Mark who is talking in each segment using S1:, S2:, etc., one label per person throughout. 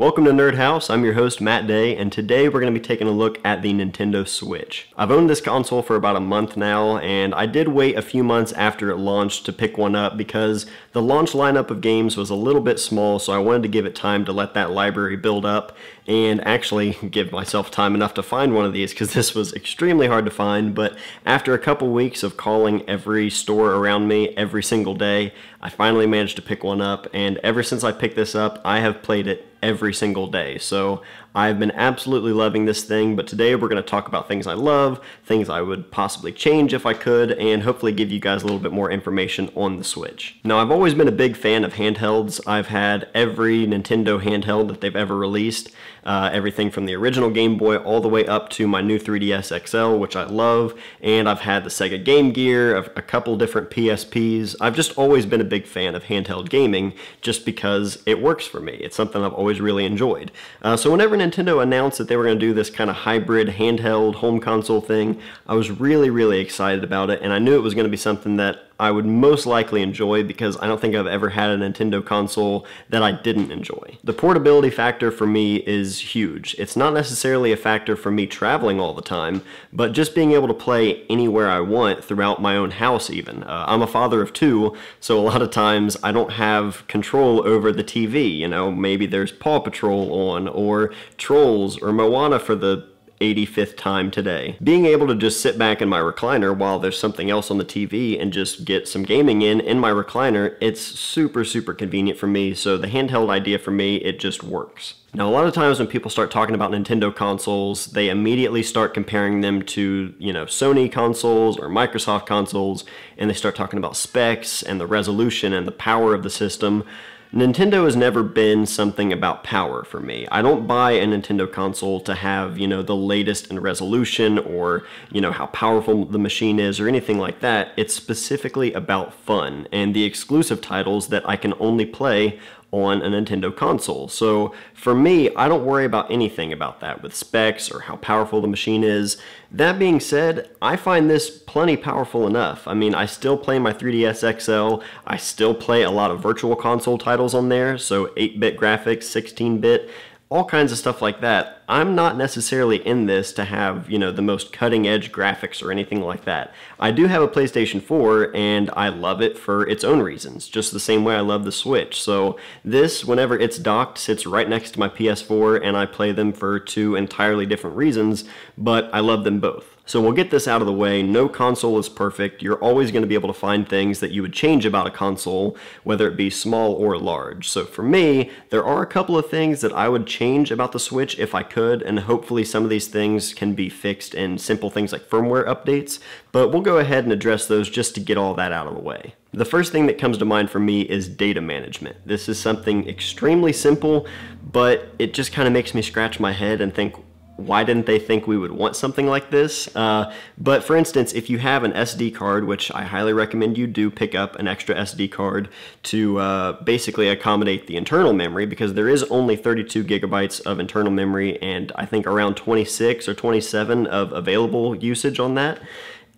S1: Welcome to Nerd House. I'm your host, Matt Day, and today we're going to be taking a look at the Nintendo Switch. I've owned this console for about a month now, and I did wait a few months after it launched to pick one up because the launch lineup of games was a little bit small, so I wanted to give it time to let that library build up and actually give myself time enough to find one of these because this was extremely hard to find. But after a couple weeks of calling every store around me every single day, I finally managed to pick one up, and ever since I picked this up, I have played it every single day. So I've been absolutely loving this thing, but today we're going to talk about things I love, things I would possibly change if I could, and hopefully give you guys a little bit more information on the Switch. Now, I've always been a big fan of handhelds. I've had every Nintendo handheld that they've ever released, everything from the original Game Boy all the way up to my new 3DS XL, which I love, and I've had the Sega Game Gear, a couple different PSPs. I've just always been a big fan of handheld gaming just because it works for me. It's something I've always really enjoyed. So whenever Nintendo announced that they were going to do this kind of hybrid handheld home console thing, I was really excited about it, and I knew it was going to be something that I would most likely enjoy because I don't think I've ever had a Nintendo console that I didn't enjoy. The portability factor for me is huge. It's not necessarily a factor for me traveling all the time, but just being able to play anywhere I want throughout my own house even. I'm a father of two, so a lot of times I don't have control over the TV. You know, maybe there's Paw Patrol on, or Trolls, or Moana for the 85th time today. Being able to just sit back in my recliner while there's something else on the TV and just get some gaming in my recliner, it's super convenient for me, so the handheld idea for me, it just works. Now, a lot of times when people start talking about Nintendo consoles, they immediately start comparing them to, Sony consoles or Microsoft consoles, and they start talking about specs and the resolution and the power of the system. Nintendo has never been something about power for me. I don't buy a Nintendo console to have, the latest in resolution or, how powerful the machine is or anything like that. It's specifically about fun and the exclusive titles that I can only play on a Nintendo console. So for me, I don't worry about anything about that with specs or how powerful the machine is. That being said, I find this plenty powerful enough. I mean, I still play my 3DS XL, I still play a lot of virtual console titles on there, so 8-bit graphics, 16-bit, all kinds of stuff like that. I'm not necessarily in this to have, the most cutting-edge graphics or anything like that. I do have a PlayStation 4, and I love it for its own reasons, just the same way I love the Switch. So this, whenever it's docked, sits right next to my PS4, and I play them for two entirely different reasons, but I love them both. So we'll get this out of the way. No console is perfect. You're always going to be able to find things that you would change about a console, whether it be small or large. So for me, there are a couple of things that I would change about the Switch if I could, and hopefully some of these things can be fixed in simple things like firmware updates, but we'll go ahead and address those just to get all that out of the way. The first thing that comes to mind for me is data management. This is something extremely simple, but it just kind of makes me scratch my head and think, why didn't they think we would want something like this? But for instance, if you have an SD card, which I highly recommend you do pick up an extra SD card to basically accommodate the internal memory, because there is only 32 gigabytes of internal memory and I think around 26 or 27 of available usage on that.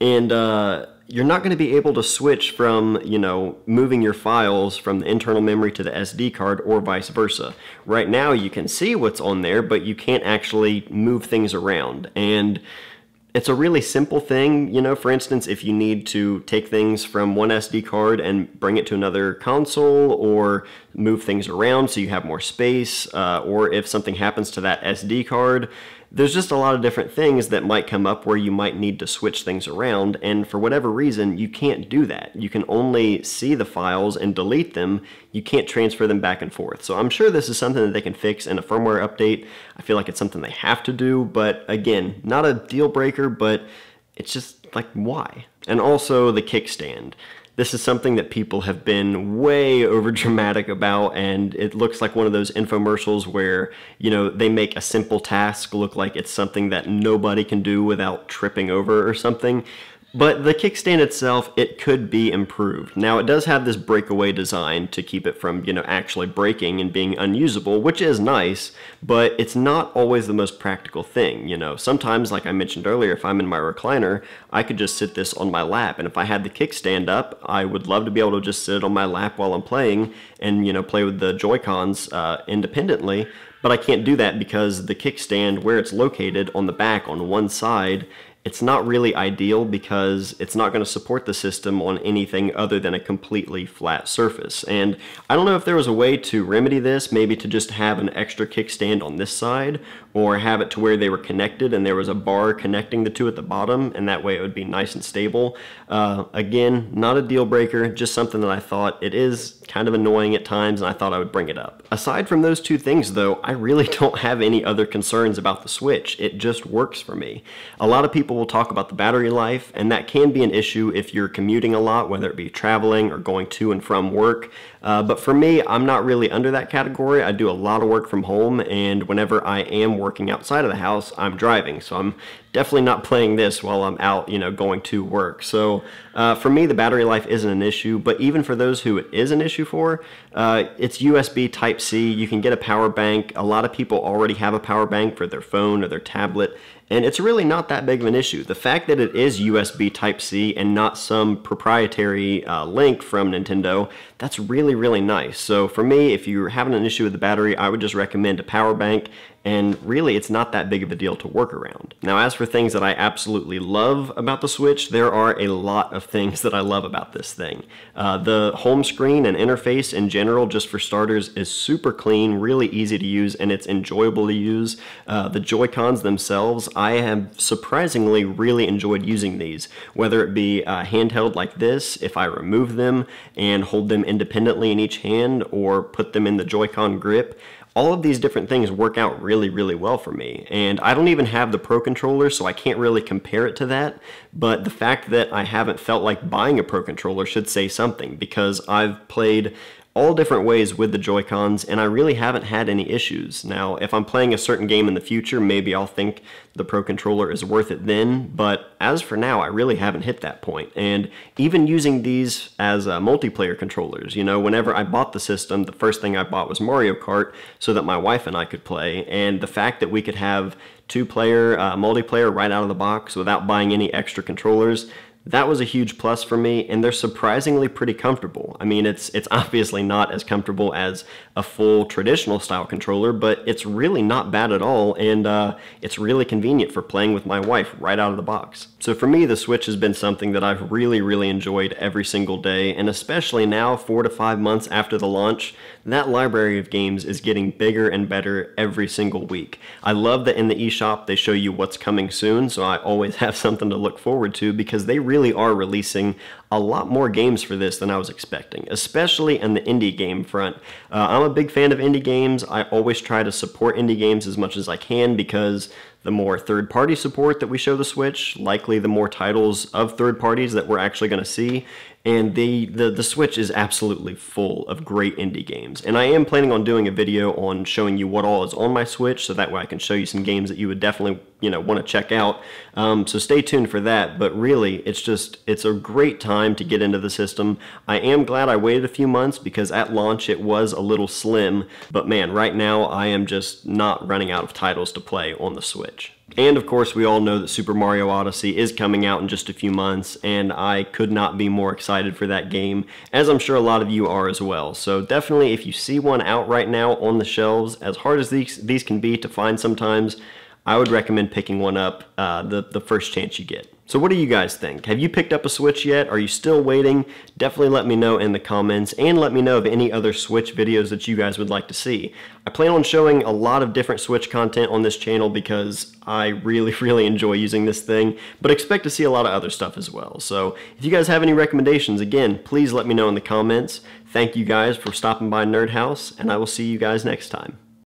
S1: And you're not going to be able to switch from, moving your files from the internal memory to the SD card or vice versa. Right now you can see what's on there, but you can't actually move things around. And it's a really simple thing, for instance, if you need to take things from one SD card and bring it to another console or move things around so you have more space, or if something happens to that SD card, there's just a lot of different things that might come up where you might need to switch things around, and for whatever reason, you can't do that. You can only see the files and delete them. You can't transfer them back and forth. So I'm sure this is something that they can fix in a firmware update. I feel like it's something they have to do, but again, not a deal breaker, but it's just like, why? And also the kickstand. This is something that people have been way over dramatic about, and it looks like one of those infomercials where, they make a simple task look like it's something that nobody can do without tripping over or something. But the kickstand itself, it could be improved. Now, it does have this breakaway design to keep it from, actually breaking and being unusable, which is nice, but it's not always the most practical thing. Sometimes, like I mentioned earlier, if I'm in my recliner, I could just sit this on my lap, and if I had the kickstand up, I would love to be able to just sit it on my lap while I'm playing and, play with the Joy-Cons independently. But I can't do that because the kickstand, where it's located on the back on one side, it's not really ideal because it's not going to support the system on anything other than a completely flat surface. And I don't know if there was a way to remedy this, maybe to just have an extra kickstand on this side, or have it to where they were connected and there was a bar connecting the two at the bottom, and that way it would be nice and stable. Again, not a deal breaker, just something that I thought it is kind of annoying at times, and I thought I would bring it up. Aside from those two things though, I really don't have any other concerns about the Switch. It just works for me. A lot of people will talk about the battery life, and that can be an issue if you're commuting a lot, whether it be traveling or going to and from work. But for me, I'm not really under that category. I do a lot of work from home, and whenever I am working outside of the house, I'm driving. So I'm definitely not playing this while I'm out, going to work. So for me, the battery life isn't an issue, but even for those who it is an issue for, it's USB Type-C. You can get a power bank. A lot of people already have a power bank for their phone or their tablet, and it's really not that big of an issue. The fact that it is USB Type-C and not some proprietary link from Nintendo, that's really, really nice. So for me, if you're having an issue with the battery, I would just recommend a power bank, and really it's not that big of a deal to work around. Now, as for things that I absolutely love about the Switch, there are a lot of things that I love about this thing. The home screen and interface in general, just for starters, is super clean, really easy to use, and it's enjoyable to use. The Joy-Cons themselves, I have surprisingly really enjoyed using these, whether it be handheld like this, if I remove them and hold them independently in each hand, or put them in the Joy-Con grip. All of these different things work out really, really well for me. And I don't even have the Pro Controller, so I can't really compare it to that. But the fact that I haven't felt like buying a Pro Controller should say something, because I've played all different ways with the Joy-Cons, and I really haven't had any issues. Now, if I'm playing a certain game in the future, maybe I'll think the Pro Controller is worth it then, but as for now, I really haven't hit that point. And even using these as multiplayer controllers, whenever I bought the system, the first thing I bought was Mario Kart so that my wife and I could play, and the fact that we could have two-player multiplayer right out of the box without buying any extra controllers, that was a huge plus for me, and they're surprisingly pretty comfortable. I mean, it's obviously not as comfortable as a full traditional style controller, but it's really not bad at all, and it's really convenient for playing with my wife right out of the box. So for me, the Switch has been something that I've really, really enjoyed every single day, and especially now, 4 to 5 months after the launch, that library of games is getting bigger and better every single week. I love that in the eShop they show you what's coming soon, so I always have something to look forward to, because they really are releasing a lot more games for this than I was expecting, especially in the indie game front. I'm a big fan of indie games. I always try to support indie games as much as I can, because the more third-party support that we show the Switch, likely the more titles of third parties that we're actually going to see. And the Switch is absolutely full of great indie games. And I am planning on doing a video on showing you what all is on my Switch, so that way I can show you some games that you would definitely want to check out. So stay tuned for that. But really, it's a great time to get into the system. I am glad I waited a few months, because at launch it was a little slim. But man, right now I am just not running out of titles to play on the Switch. And of course, we all know that Super Mario Odyssey is coming out in just a few months, and I could not be more excited for that game, as I'm sure a lot of you are as well. So definitely, if you see one out right now on the shelves, as hard as these can be to find sometimes, I would recommend picking one up the first chance you get. So what do you guys think? Have you picked up a Switch yet? Are you still waiting? Definitely let me know in the comments, and let me know of any other Switch videos that you guys would like to see. I plan on showing a lot of different Switch content on this channel, because I really, really enjoy using this thing, but expect to see a lot of other stuff as well. So if you guys have any recommendations, again, please let me know in the comments. Thank you guys for stopping by Nerd House, and I will see you guys next time.